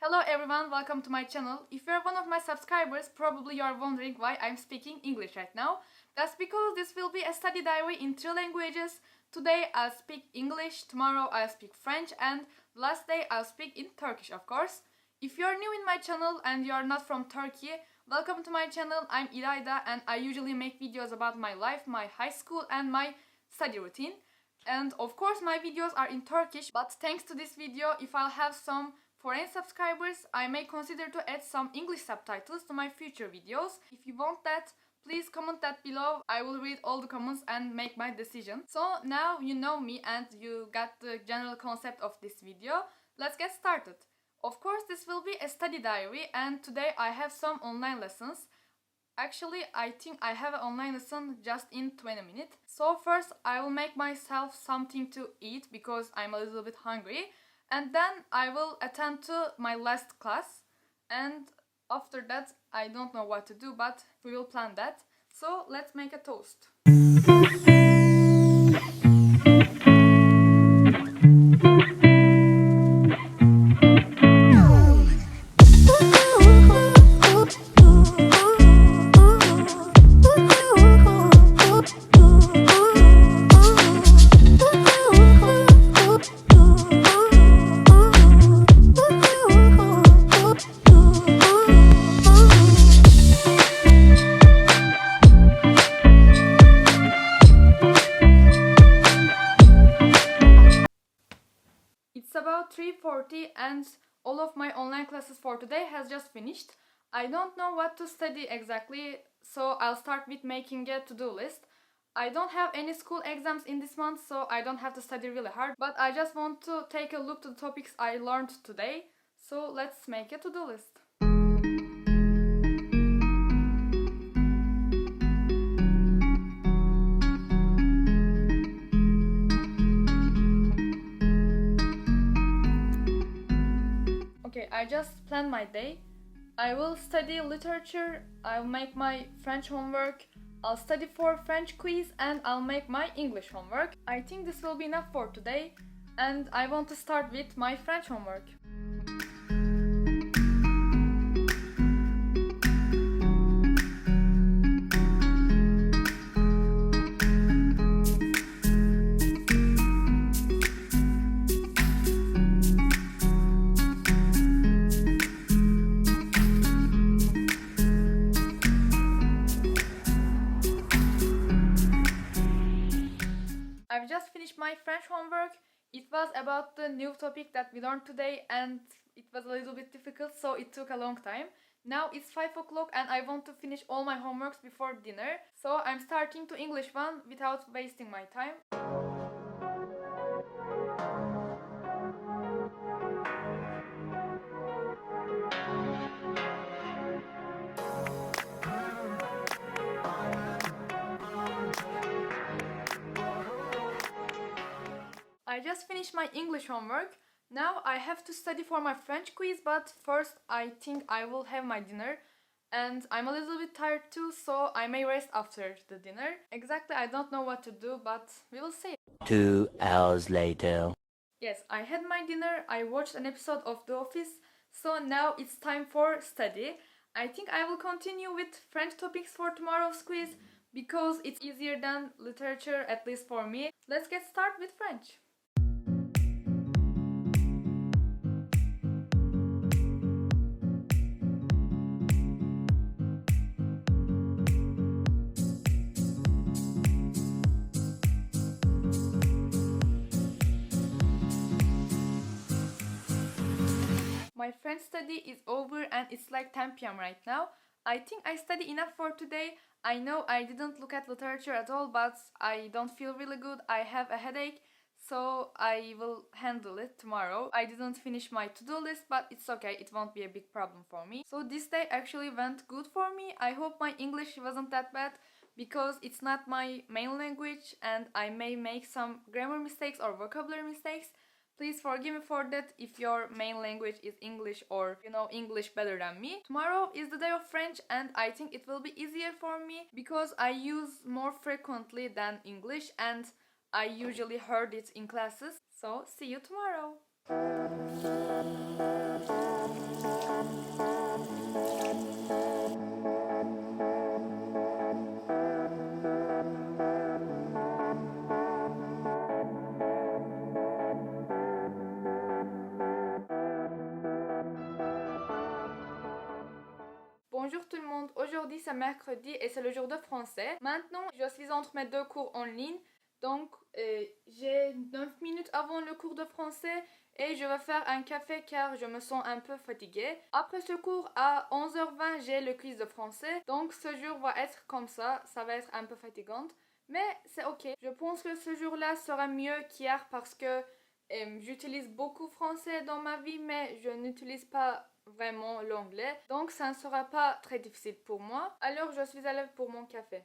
Hello everyone, welcome to my channel. If you're one of my subscribers, probably you're wondering why I'm speaking English right now. That's because this will be a study diary in 3 languages. Today I'll speak English, tomorrow I'll speak French, and last day I'll speak in Turkish, of course. If you're new in my channel and you're not from Turkey, welcome to my channel. I'm İlayda and I usually make videos about my life, my high school and my study routine. And of course my videos are in Turkish, but thanks to this video, if I'll have some foreign subscribers, I may consider to add some English subtitles to my future videos. If you want that, please comment that below. I will read all the comments and make my decision. So now you know me and you got the general concept of this video. Let's get started. Of course, this will be a study diary and today I have some online lessons. Actually, I think I have an online lesson just in 20 minutes. So first, I will make myself something to eat because I'm a little bit hungry. And then I will attend to my last class. And after that, I don't know what to do, but we will plan that. So let's make a toast. It's about 3:40 and all of my online classes for today has just finished. I don't know what to study exactly, so I'll start with making a to-do list. I don't have any school exams in this month, so I don't have to study really hard, but I just want to take a look to the topics I learned today. So let's make a to-do list. Okay, I just planned my day. I will study literature, I'll make my French homework, I'll study for French quiz and I'll make my English homework. I think this will be enough for today and I want to start with my French homework. I've just finished my French homework. It was about the new topic that we learned today and it was a little bit difficult, so it took a long time. Now it's 5 o'clock and I want to finish all my homeworks before dinner, so I'm starting to English 1 without wasting my time. I just finished my English homework. Now I have to study for my French quiz, but first I think I will have my dinner. And I'm a little bit tired too, so I may rest after the dinner. Exactly, I don't know what to do, but we will see. 2 hours later. Yes, I had my dinner, I watched an episode of The Office, so now it's time for study. I think I will continue with French topics for tomorrow's quiz because it's easier than literature, at least for me. Let's get started with French. My French study is over and it's like 10 p.m. right now. I think I studied enough for today. I know I didn't look at literature at all, but I don't feel really good. I have a headache, so I will handle it tomorrow. I didn't finish my to-do list, but it's okay. It won't be a big problem for me. So this day actually went good for me. I hope my English wasn't that bad because it's not my main language and I may make some grammar mistakes or vocabulary mistakes. Please forgive me for that if your main language is English or you know English better than me. Tomorrow is the day of French and I think it will be easier for me because I use more frequently than English and I usually heard it in classes. So see you tomorrow. Bonjour tout le monde, aujourd'hui c'est mercredi et c'est le jour de français. Maintenant, je suis entre mes deux cours en ligne, donc j'ai 9 minutes avant le cours de français et je vais faire un café car je me sens un peu fatiguée. Après ce cours, à 11h20, j'ai le quiz de français, donc ce jour va être comme ça va être un peu fatigante, mais c'est ok. Je pense que ce jour-là sera mieux qu'hier parce que j'utilise beaucoup français dans ma vie, mais je n'utilise pas vraiment l'anglais, donc ça ne sera pas très difficile pour moi. Alors je suis à l'heure pour mon café.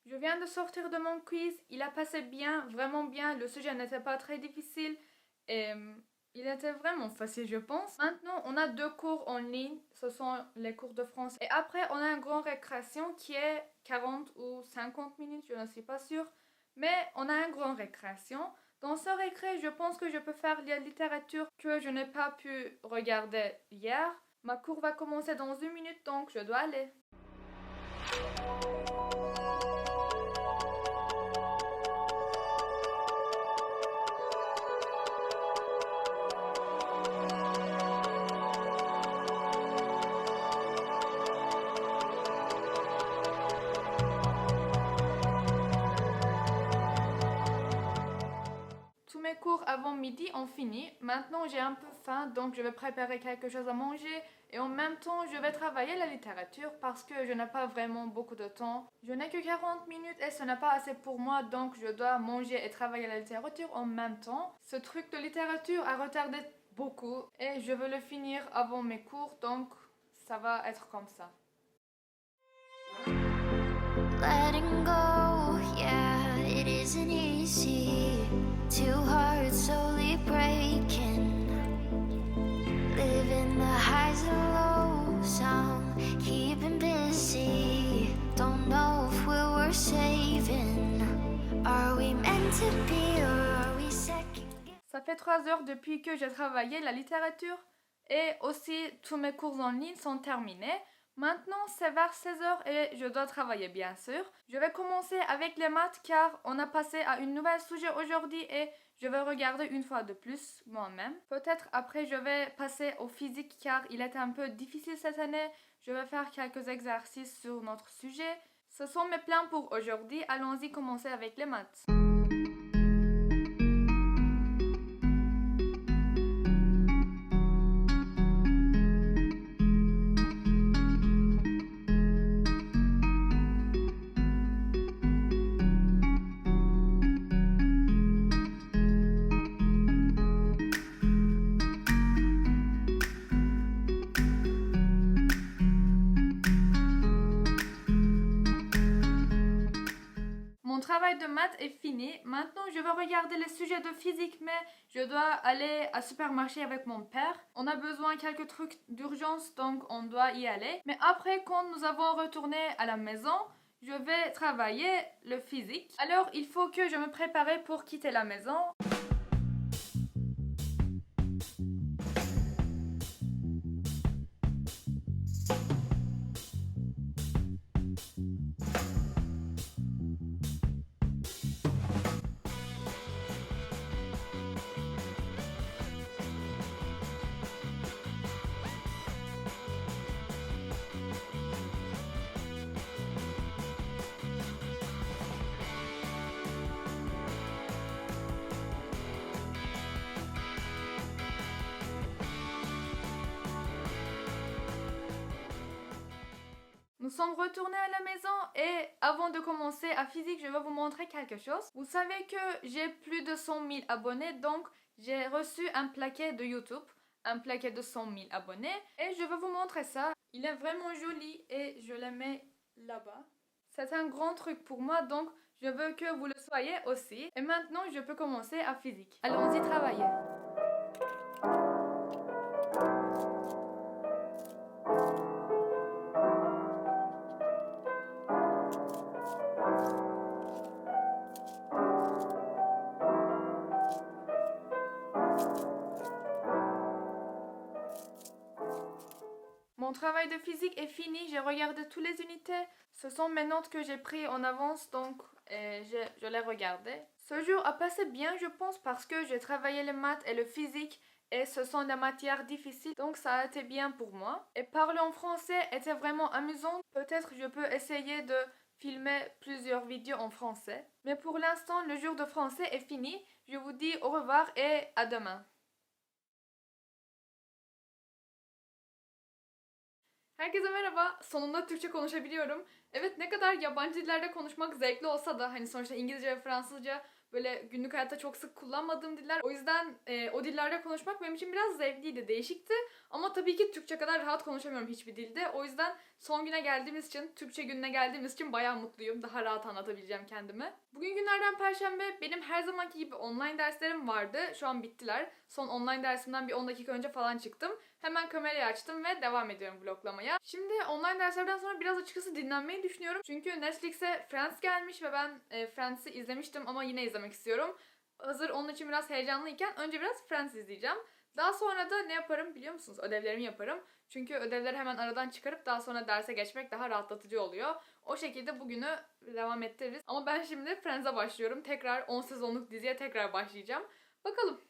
Je viens de sortir de mon quiz, il a passé bien, vraiment bien, le sujet n'était pas très difficile et il était vraiment facile je pense. Maintenant on a 2 cours en ligne, ce sont les cours de français et après on a une grande récréation qui est 40 ou 50 minutes, je ne suis pas sûre, mais on a une grande récréation. Dans ce récré, je pense que je peux faire la littérature que je n'ai pas pu regarder hier. Ma cours va commencer dans 1 minute donc je dois aller. Tous mes cours avant midi ont fini. Maintenant j'ai un peu faim donc je vais préparer quelque chose à manger et en même temps je vais travailler la littérature parce que je n'ai pas vraiment beaucoup de temps. Je n'ai que 40 minutes et ce n'est pas assez pour moi donc je dois manger et travailler la littérature en même temps. Ce truc de littérature a retardé beaucoup et je veux le finir avant mes cours donc ça va être comme ça. Letting go, yeah, it isn't easy. Two hearts slowly breaking. Living the highs and lows, I'm keeping busy. Don't know if we were saving. Are we meant to be or are we second? Ça fait 3 heures depuis que j'ai travaillé la littérature et aussi tous mes cours en ligne sont terminés. Maintenant, c'est vers 16h et je dois travailler bien sûr. Je vais commencer avec les maths car on a passé à une nouvelle sujet aujourd'hui et je vais regarder une fois de plus moi-même. Peut-être après je vais passer au physique car il était un peu difficile cette année. Je vais faire quelques exercices sur notre sujet. Ce sont mes plans pour aujourd'hui. Allons-y commencer avec les maths. Mon travail de maths est fini. Maintenant, je vais regarder les sujets de physique, mais je dois aller au supermarché avec mon père. On a besoin de quelques trucs d'urgence, donc on doit y aller. Mais après, quand nous avons retourné à la maison, je vais travailler le physique. Alors, il faut que je me prépare pour quitter la maison. sommes retournés à la maison et avant de commencer à physique, je vais vous montrer quelque chose. Vous savez que j'ai plus de 100 000 abonnés, donc j'ai reçu un plaquet de YouTube, un plaquet de 100 000 abonnés et je vais vous montrer ça. Il est vraiment joli et je le mets là-bas. C'est un grand truc pour moi, donc je veux que vous le soyez aussi. Et maintenant, je peux commencer à physique. Allons-y travailler. Mon travail de physique est fini, j'ai regardé toutes les unités. Ce sont mes notes que j'ai prises en avance, donc je les regardais. Ce jour a passé bien, je pense, parce que j'ai travaillé les maths et le physique et ce sont des matières difficiles, donc ça a été bien pour moi. Et parler en français était vraiment amusant. Peut-être je peux essayer de filmer plusieurs vidéos en français. Mais pour l'instant, le jour de français est fini. Je vous dis au revoir et à demain. Herkese merhaba. Sonunda Türkçe konuşabiliyorum. Evet, ne kadar yabancı dillerde konuşmak zevkli olsa da hani sonuçta İngilizce ve Fransızca böyle günlük hayatta çok sık kullanmadığım diller. O yüzden o dillerde konuşmak benim için biraz zevkliydi, değişikti. Ama tabii ki Türkçe kadar rahat konuşamıyorum hiçbir dilde. O yüzden son güne geldiğimiz için, Türkçe gününe geldiğimiz için bayağı mutluyum. Daha rahat anlatabileceğim kendimi. Bugün günlerden Perşembe, benim her zamanki gibi online derslerim vardı. Şu an bittiler. Son online dersimden bir 10 dakika önce falan çıktım. Hemen kamerayı açtım ve devam ediyorum vloglamaya. Şimdi online derslerden sonra biraz açıkçası dinlenmeyi düşünüyorum. Çünkü Netflix'e Friends gelmiş ve ben Friends'i izlemiştim ama yine izlemek istiyorum. Hazır onun için biraz heyecanlıyken önce biraz Friends izleyeceğim. Daha sonra da ne yaparım biliyor musunuz? Ödevlerimi yaparım. Çünkü ödevleri hemen aradan çıkarıp daha sonra derse geçmek daha rahatlatıcı oluyor. O şekilde bugünü devam ettiririz. Ama ben şimdi Friends'e başlıyorum. Tekrar 10 sezonluk diziye tekrar başlayacağım. Bakalım.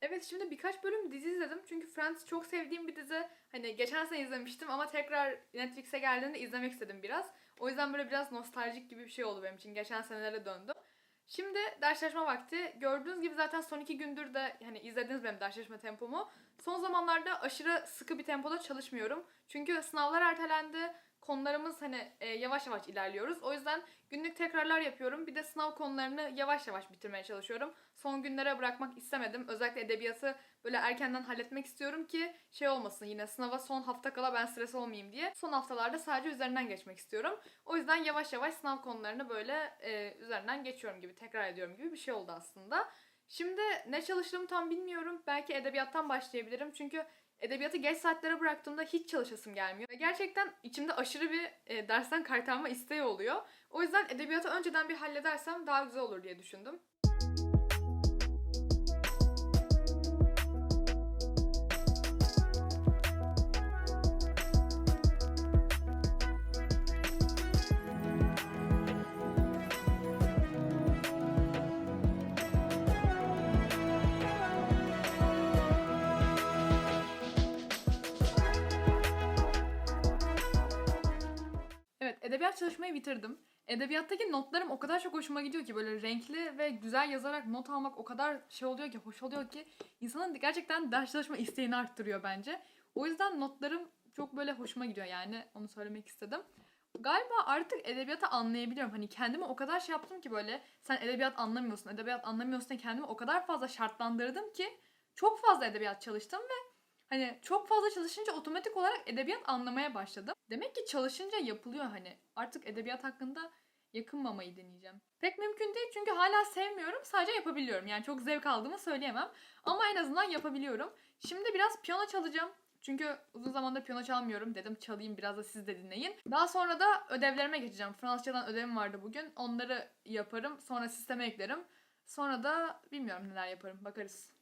Evet, şimdi birkaç bölüm dizi izledim. Çünkü Friends çok sevdiğim bir dizi. Hani geçen sene izlemiştim ama tekrar Netflix'e geldiğinde izlemek istedim biraz. O yüzden böyle biraz nostaljik gibi bir şey oldu benim için. Geçen senelere döndüm. Şimdi ders çalışma vakti. Gördüğünüz gibi zaten son 2 gündür de hani izlediniz benim ders çalışma tempomu. Son zamanlarda aşırı sıkı bir tempoda çalışmıyorum. Çünkü sınavlar ertelendi. Konularımız hani yavaş yavaş ilerliyoruz. O yüzden günlük tekrarlar yapıyorum. Bir de sınav konularını yavaş yavaş bitirmeye çalışıyorum. Son günlere bırakmak istemedim. Özellikle edebiyatı böyle erkenden halletmek istiyorum ki şey olmasın, yine sınava son hafta kala ben stres olmayayım diye. Son haftalarda sadece üzerinden geçmek istiyorum. O yüzden yavaş yavaş sınav konularını böyle üzerinden geçiyorum gibi, tekrar ediyorum gibi bir şey oldu aslında. Şimdi ne çalıştığımı tam bilmiyorum. Belki edebiyattan başlayabilirim. Çünkü edebiyatı geç saatlere bıraktığımda hiç çalışasım gelmiyor. Ve gerçekten içimde aşırı bir dersten kaytarma isteği oluyor. O yüzden edebiyatı önceden bir halledersem daha güzel olur diye düşündüm. Evet, edebiyat çalışmayı bitirdim. Edebiyattaki notlarım o kadar çok hoşuma gidiyor ki, böyle renkli ve güzel yazarak not almak o kadar şey oluyor ki, hoş oluyor ki insanın gerçekten ders çalışma isteğini arttırıyor bence. O yüzden notlarım çok böyle hoşuma gidiyor, yani onu söylemek istedim. Galiba artık edebiyatı anlayabiliyorum. Hani kendime o kadar şey yaptım ki, böyle sen edebiyat anlamıyorsun, edebiyat anlamıyorsun diye kendimi o kadar fazla şartlandırdım ki çok fazla edebiyat çalıştım ve hani çok fazla çalışınca otomatik olarak edebiyat anlamaya başladım. Demek ki çalışınca yapılıyor hani. Artık edebiyat hakkında yakınmamayı deneyeceğim. Pek mümkün değil çünkü hala sevmiyorum, sadece yapabiliyorum. Yani çok zevk aldığımı söyleyemem ama en azından yapabiliyorum. Şimdi biraz piyano çalacağım. Çünkü uzun zamandır piyano çalmıyorum. Dedim çalayım, biraz da siz de dinleyin. Daha sonra da ödevlerime geçeceğim. Fransızcadan ödevim vardı bugün. Onları yaparım. Sonra sisteme eklerim. Sonra da bilmiyorum neler yaparım. Bakarız.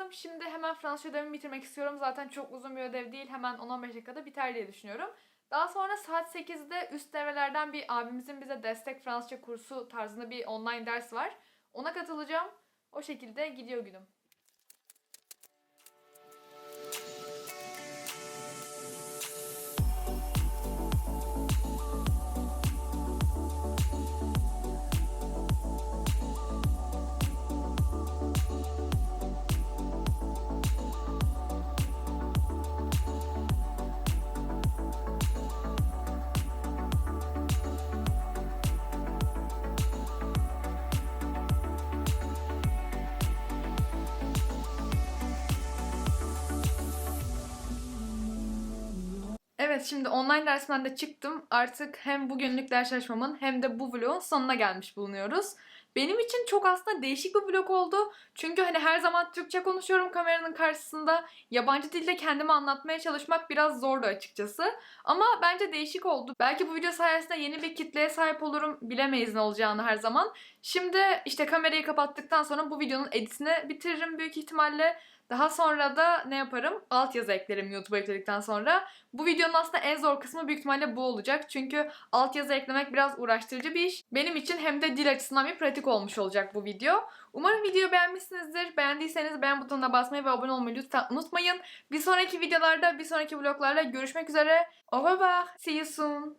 aldım. Şimdi hemen Fransızca ödevimi bitirmek istiyorum. Zaten çok uzun bir ödev değil. Hemen 10-15 dakikada biter diye düşünüyorum. Daha sonra saat 8'de üst devrelerden bir abimizin bize destek Fransızca kursu tarzında bir online ders var. Ona katılacağım. O şekilde gidiyor günüm. Evet, şimdi online dersimden de çıktım. Artık hem bugünlük ders çalışmamın hem de bu vlogun sonuna gelmiş bulunuyoruz. Benim için çok aslında değişik bir vlog oldu. Çünkü hani her zaman Türkçe konuşuyorum kameranın karşısında. Yabancı dilde kendimi anlatmaya çalışmak biraz zordu açıkçası. Ama bence değişik oldu. Belki bu video sayesinde yeni bir kitleye sahip olurum. Bilemeyiz ne olacağını her zaman. Şimdi işte kamerayı kapattıktan sonra bu videonun editini bitiririm büyük ihtimalle. Daha sonra da ne yaparım? Altyazı eklerim YouTube'a yükledikten sonra. Bu videonun aslında en zor kısmı büyük ihtimalle bu olacak. Çünkü altyazı eklemek biraz uğraştırıcı bir iş. Benim için hem de dil açısından bir pratik olmuş olacak bu video. Umarım videoyu beğenmişsinizdir. Beğendiyseniz beğen butonuna basmayı ve abone olmayı lütfen unutmayın. Bir sonraki videolarda, bir sonraki vloglarla görüşmek üzere. Au revoir. See you soon.